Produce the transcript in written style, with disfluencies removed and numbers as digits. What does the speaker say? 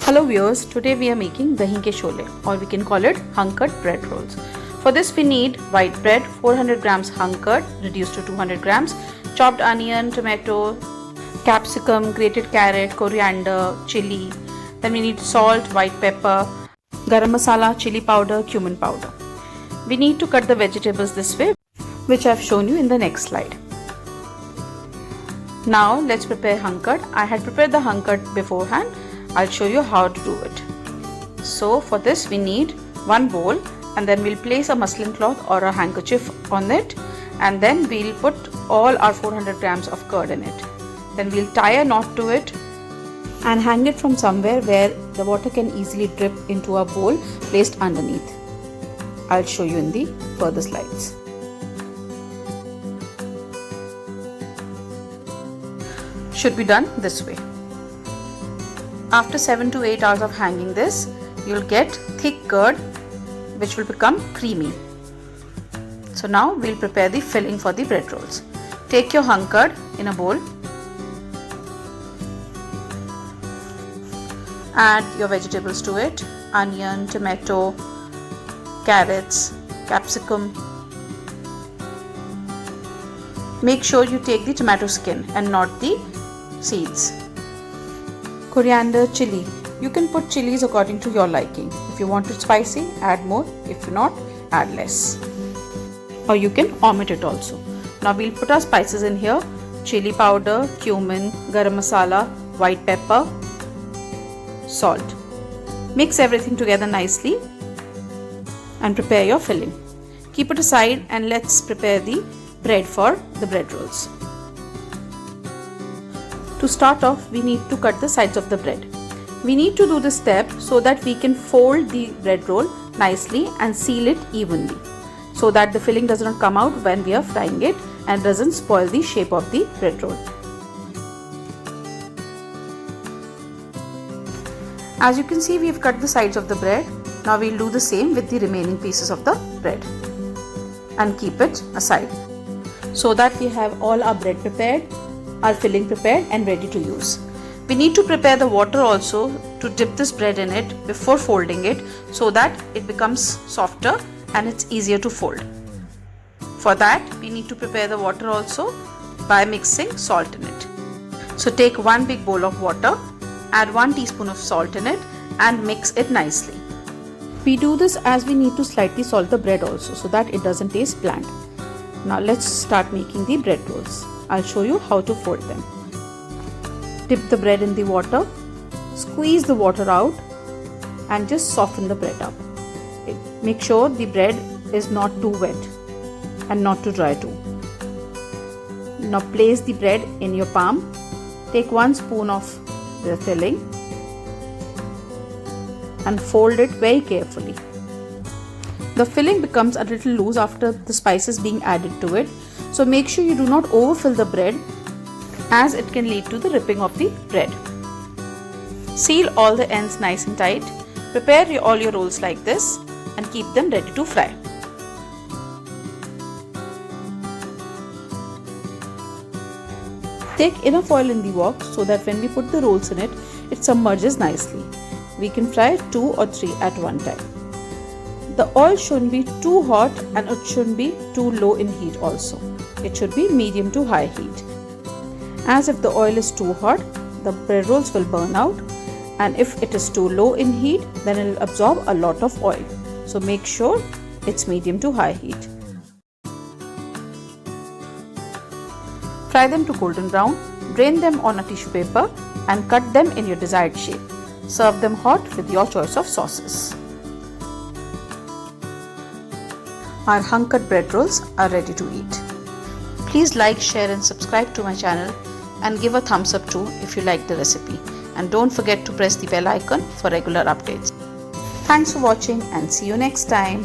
Hello viewers, today we are making dahi ke shole, or we can call it hung cut bread rolls. For this we need white bread, 400 grams hung cut reduced to 200 grams, chopped onion, tomato, capsicum, grated carrot, coriander, chili. Then we need salt, white pepper, garam masala, chili powder, cumin powder. We need to cut the vegetables this way, which I have shown you in the next slide. Now let's prepare hung cut. I had prepared the hung cut beforehand. I'll show you how to do it. So for this we need one bowl, and then we'll place a muslin cloth or a handkerchief on it, and then we'll put all our 400 grams of curd in it. Then we'll tie a knot to it and hang it from somewhere where the water can easily drip into a bowl placed underneath. I'll show you in the further slides. Should be done this way. After 7 to 8 hours of hanging this, you'll get thick curd which will become creamy. So now we'll prepare the filling for the bread rolls. Take your hung curd in a bowl. Add your vegetables to it: onion, tomato, carrots, capsicum. Make sure you take the tomato skin and not the seeds. Coriander, chili. You can put chilies according to your liking. If you want it spicy, add more. If not, add less. Or you can omit it also. Now we'll put our spices in here: chili powder, cumin, garam masala, white pepper, salt. Mix everything together nicely and prepare your filling. Keep it aside and let's prepare the bread for the bread rolls. To start off, we need to cut the sides of the bread. We need to do this step so that we can fold the bread roll nicely and seal it evenly, so that the filling does not come out when we are frying it and doesn't spoil the shape of the bread roll. As you can see, we have cut the sides of the bread. Now we'll do the same with the remaining pieces of the bread and keep it aside, so that we have all our bread prepared, our filling prepared and ready to use. We need to prepare the water also to dip this bread in it before folding it, so that it becomes softer and it's easier to fold. For that we need to prepare the water also by mixing salt in it. So take one big bowl of water, add 1 teaspoon of salt in it and mix it nicely. We do this as we need to slightly salt the bread also, so that it doesn't taste bland. Now let's start making the bread rolls. I'll show you how to fold them. Dip the bread in the water, squeeze the water out and just soften the bread up. Make sure the bread is not too wet and not too dry too. Now place the bread in your palm. Take 1 spoon of the filling and fold it very carefully. The filling becomes a little loose after the spices being added to it, so make sure you do not overfill the bread, as it can lead to the ripping of the bread. Seal all the ends nice and tight. Prepare all your rolls like this and keep them ready to fry. Take enough oil in the wok so that when we put the rolls in it, it submerges nicely. We can fry 2 or 3 at one time. The oil shouldn't be too hot and it shouldn't be too low in heat also. It should be medium to high heat, as if the oil is too hot, the bread rolls will burn out, and if it is too low in heat, then it will absorb a lot of oil. So make sure it's medium to high heat. Fry them to golden brown, drain them on a tissue paper and cut them in your desired shape. Serve them hot with your choice of sauces. Our hung cut bread rolls are ready to eat. Please like, share and subscribe to my channel and give a thumbs up too if you like the recipe. And don't forget to press the bell icon for regular updates. Thanks for watching and see you next time.